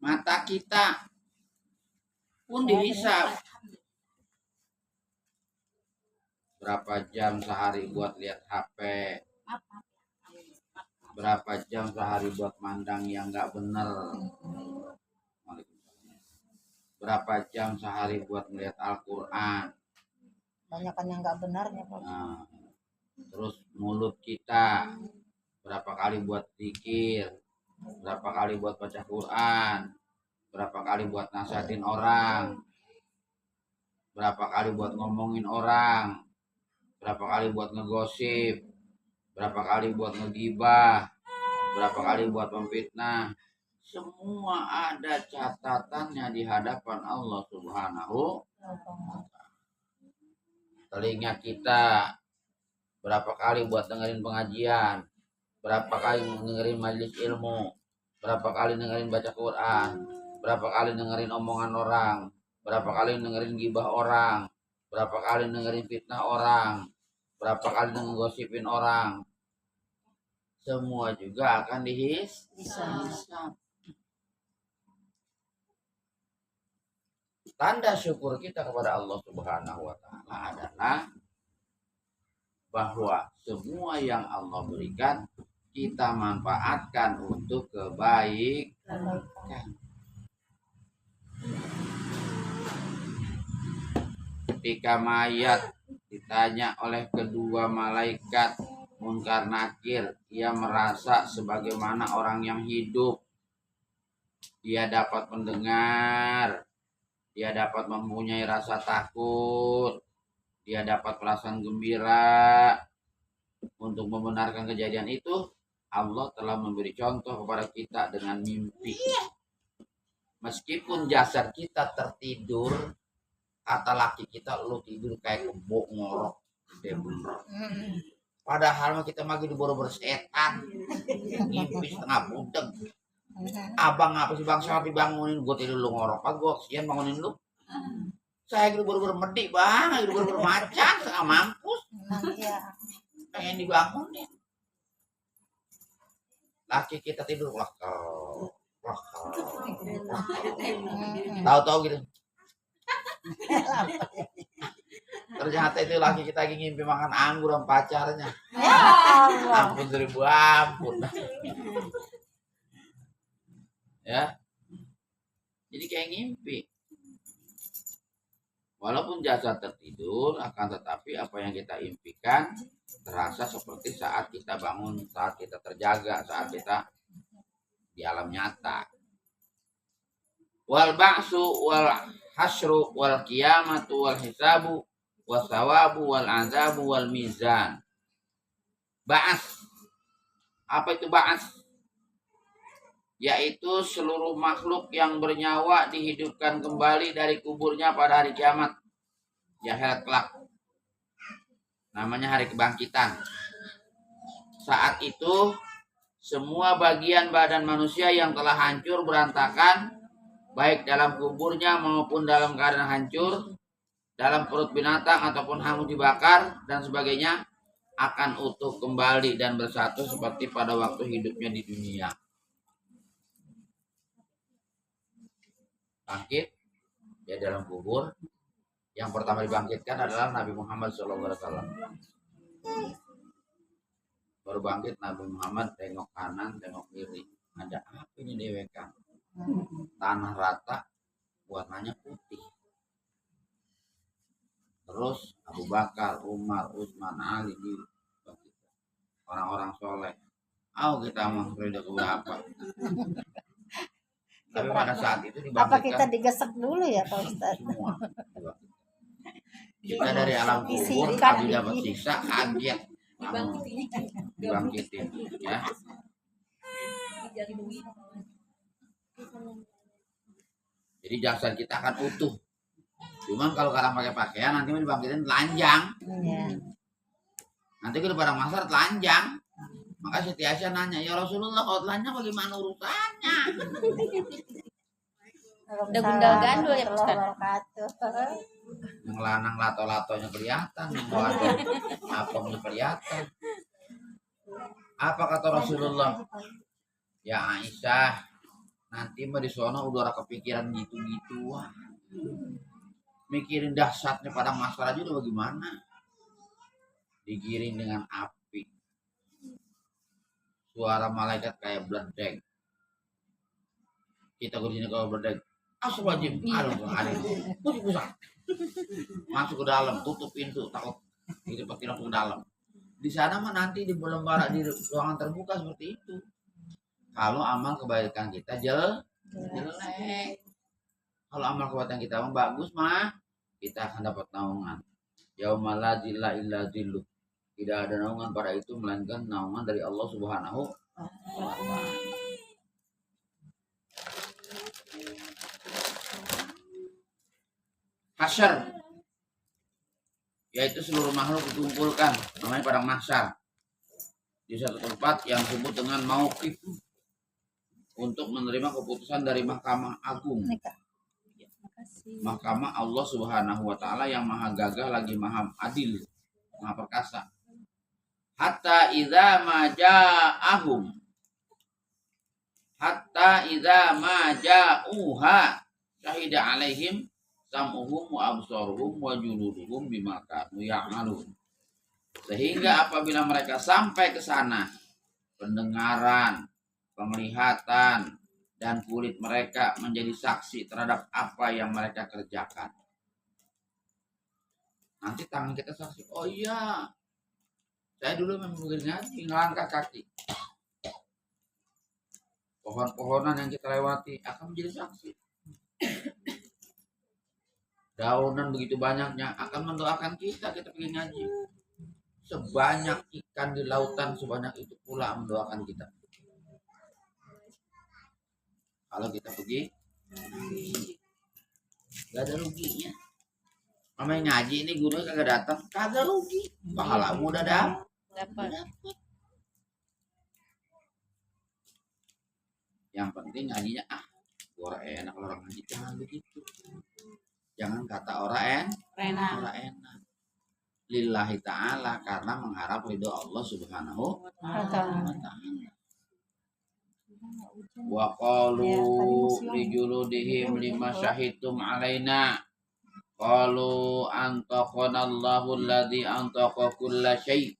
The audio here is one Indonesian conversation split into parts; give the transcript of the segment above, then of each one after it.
Mata kita pun dihisab. Berapa jam sehari buat lihat HP? Berapa jam sehari buat mandang yang nggak bener? Berapa jam sehari buat melihat Al-Quran? Banyak kan yang nggak benarnya, Pak. Nah, terus mulut kita berapa kali buat zikir? Berapa kali buat baca Quran? Berapa kali buat nasihatin orang? Berapa kali buat ngomongin orang? Berapa kali buat ngegosip? Berapa kali buat ngegibah? Berapa kali buat memfitnah? Semua ada catatannya di hadapan Allah Subhanahu wa Ta'ala. Telinga kita berapa kali buat dengerin pengajian? Berapa kali dengerin majelis ilmu? Berapa kali dengerin baca Quran? Berapa kali dengerin omongan orang? Berapa kali dengerin gibah orang? Berapa kali dengerin fitnah orang? Berapa kali ngegosipin orang? Semua juga akan dihisab. Tanda syukur kita kepada Allah Subhanahu wa Ta'ala adalah bahwa semua yang Allah berikan kita manfaatkan untuk kebaikan. Ketika mayat ditanya oleh kedua malaikat Munkar Nakir, ia merasa sebagaimana orang yang hidup. Dia dapat mendengar, dia dapat mempunyai rasa takut, dia dapat perasaan gembira. Untuk membenarkan kejadian itu, Allah telah memberi contoh kepada kita dengan mimpi. Meskipun jasad kita tertidur, kata laki kita, lu tidur kayak kebo ngorok gede bener. Padahal kita lagi diboro-boro setan, ngimpi setengah budeg. Abang apa sih bang, siapa dibangunin? Gue tidur lu ngorok, apa gue kesian bangunin lu? Saya gitu boro-boro medik bang, gitu boro-boro macan, setengah mampus. Pengen dibangunin. Laki kita tidur wakal. Tahu-tahu gitu. Ternyata itu laki kita lagi ngimpi makan anggur sama pacarnya. Ampun 1000 ampun. Ya. Jadi kayak ngimpi. Walaupun jasad tertidur, akan tetapi apa yang kita impikan terasa seperti saat kita bangun, saat kita terjaga, saat kita di alam nyata. Wal ba'su wal hasru wal qiyamatu wal hisabu wal thawabu wal azabu wal mizan. Ba'as. Apa itu ba'as? Yaitu seluruh makhluk yang bernyawa dihidupkan kembali dari kuburnya pada hari kiamat, di akhirat kelak. Namanya hari kebangkitan. Saat itu semua bagian badan manusia yang telah hancur berantakan, baik dalam kuburnya maupun dalam keadaan hancur, dalam perut binatang ataupun hangus dibakar dan sebagainya, akan utuh kembali dan bersatu seperti pada waktu hidupnya di dunia. Bangkit ya dalam kubur. Yang pertama dibangkitkan adalah Nabi Muhammad SAW. Baru bangkit Nabi Muhammad, tengok kanan, tengok kiri. Ada apa ini dewekan? Tanah rata, warnanya putih. Terus Abu Bakar, Umar, Utsman, Ali dibangkitkan. Orang-orang soleh. Kita mau sudah ke berapa? Tapi pada saat itu dibangkitkan. Apa kita digesek dulu ya Pak Ustaz? Semua. Kita dari alam kubur, kami dapat siksa, kaget. Dibangkitin. Ya. Jadi jasad kita akan utuh. Cuman kalau kadang pakai pakaian, nanti dibangkitin telanjang. Nanti ke barang masar telanjang. Maka Siti Aisyah nanya, ya Rasulullah kalau telanjang bagaimana urusannya? Udah gundal gandul ya Ustaz. Yang lanang lato-latonya kelihatan, yang wadon apemnya kelihatan. Apa kata Rasulullah? Ya Aisyah, Nanti mah di sono udah kepikiran gitu-gitu. Wah, mikirin dahsyatnya padang mahsyar aja udah bagaimana. Digiring dengan api. Suara malaikat kayak bledek. Kita di sini kalau bledek, astagfirullahaladzim, ada pusing. Masuk ke dalam, tutup pintu, takut itu pasti langsung ke dalam. Di sana mah nanti di lembaran di ruangan terbuka seperti itu. Kalau amal kebaikan kita jelek. Kalau amal kebaikan kita mah bagus mah, kita akan dapat naungan. Yaumala la zilla illa zilluh. Tidak ada naungan pada itu melainkan naungan dari Allah Subhanahu wa Ta'ala. Hasyar, yaitu seluruh makhluk dikumpulkan, namanya padang mahsyar, di satu tempat yang disebut dengan mauqif, untuk menerima keputusan dari Mahkamah Agung, Mahkamah Allah Subhanahu wa Ta'ala yang maha gagah lagi maha adil, maha perkasa. Hatta idza ma ja'ahum, hatta idza ma ja'uha syahida alaihim sam'uhum wa absaruhum wa juluduhum bima kanu ya'malun. Sehingga apabila mereka sampai ke sana, pendengaran, penglihatan, dan kulit mereka menjadi saksi terhadap apa yang mereka kerjakan. Nanti tangan kita saksi, oh iya, saya dulu memang ngaji, ngelangkah kaki. Pohon-pohonan yang kita lewati akan menjadi saksi. Daunan begitu banyaknya akan mendoakan kita pergi ngaji. Sebanyak ikan di lautan, sebanyak itu pula mendoakan kita. Kalau kita pergi, gak ada ruginya. Namanya ngaji ini gurunya kagak datang, kagak rugi. Pahalamu udah dapat. Yang penting ngajinya orang enak, kalau orang ngaji jangan begitu. Jangan kata orang enak. Lillahi ta'ala, karena mengharap ridho Allah Subhanahu wa ta'ala. Wa qalu lijuludihim lima syahidtum alaina qalu antaqana Allahu alladhi antaqa kulla syai'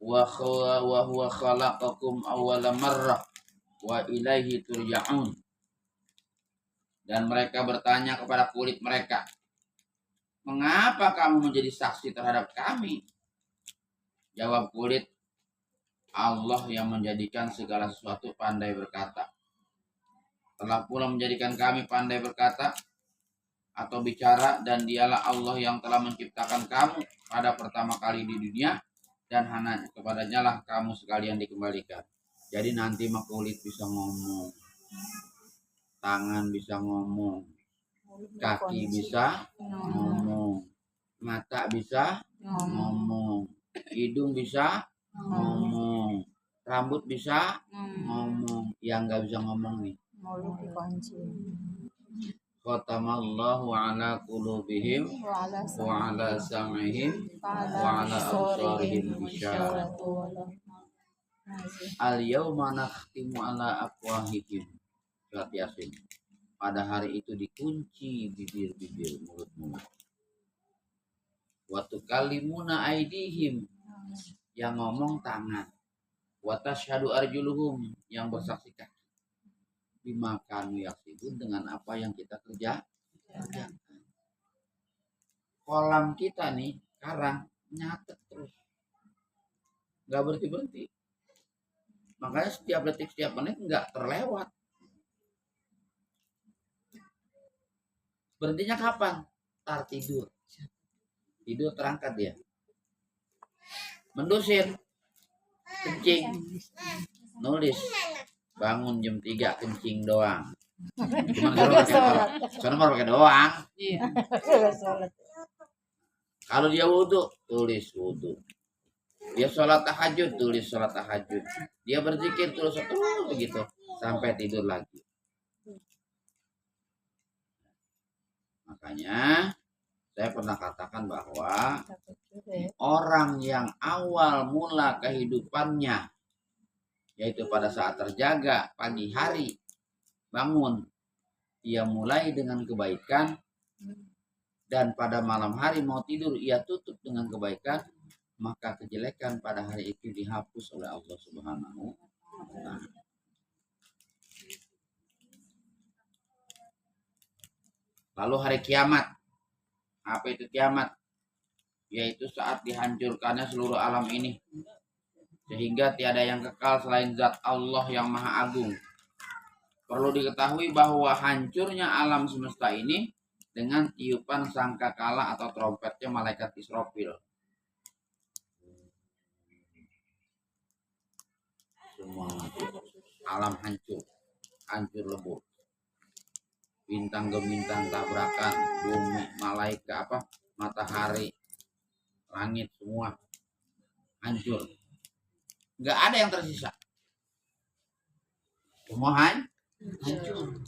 wa huwa khalaqakum awwala marrah wa ilaihi turja'un. Dan mereka bertanya kepada kulit mereka, mengapa kamu menjadi saksi terhadap kami? Jawab kulit, Allah yang menjadikan segala sesuatu pandai berkata. Telah pula menjadikan kami pandai berkata atau bicara, dan dialah Allah yang telah menciptakan kamu pada pertama kali di dunia, dan hanya kepadanya lah kamu sekalian dikembalikan. Jadi nanti mah kulit bisa ngomong, tangan bisa ngomong, kaki bisa ngomong, mata bisa ngomong, hidung bisa ngomong, rambut bisa ngomong. Yang nggak bisa ngomong nih, mulut dikunci. khatamallahu ala qulubihim wa ala sam'ihim wa ala absarihim gisyawa. Al yauma nakhtimu ala afwahihim. Surat Yasin. Pada hari itu dikunci bibir-bibir, mulut-mulut. Wa tukallimuna aydihim, yang ngomong tangan. Wa tashhadu arjuluhum, yang bersaksi kaki. Bima kanu yaksibun, dengan apa yang kita kerjakan. Kolam kita nih, karang nyatet terus, nggak berhenti-berhenti. Makanya setiap detik, setiap menit nggak terlewat. Berhentinya kapan? Tar tidur. Tidur terangkat dia. Mendusin, kencing, nulis. Bangun jam 3 kencing doang. Cuma pakai doang. Iya. Kalau dia wudhu, tulis wudhu. Dia sholat tahajud, tulis sholat tahajud. Dia berzikir, tulis begitu sampai tidur lagi. Makanya saya pernah katakan bahwa orang yang awal mula kehidupannya, yaitu pada saat terjaga pagi hari, bangun, ia mulai dengan kebaikan, dan pada malam hari mau tidur ia tutup dengan kebaikan, maka kejelekan pada hari itu dihapus oleh Allah Subhanahu wa Ta'ala. Lalu hari kiamat. Apa itu kiamat? Yaitu saat dihancurkannya seluruh alam ini, sehingga tiada yang kekal selain zat Allah yang maha agung. Perlu diketahui bahwa hancurnya alam semesta ini dengan tiupan sangkakala atau trompetnya malaikat Israfil. Semua alam hancur, hancur lebur. Bintang gemintang tabrakan, bumi, malaikat matahari, langit semua hancur. Nggak ada yang tersisa. Semua hancur.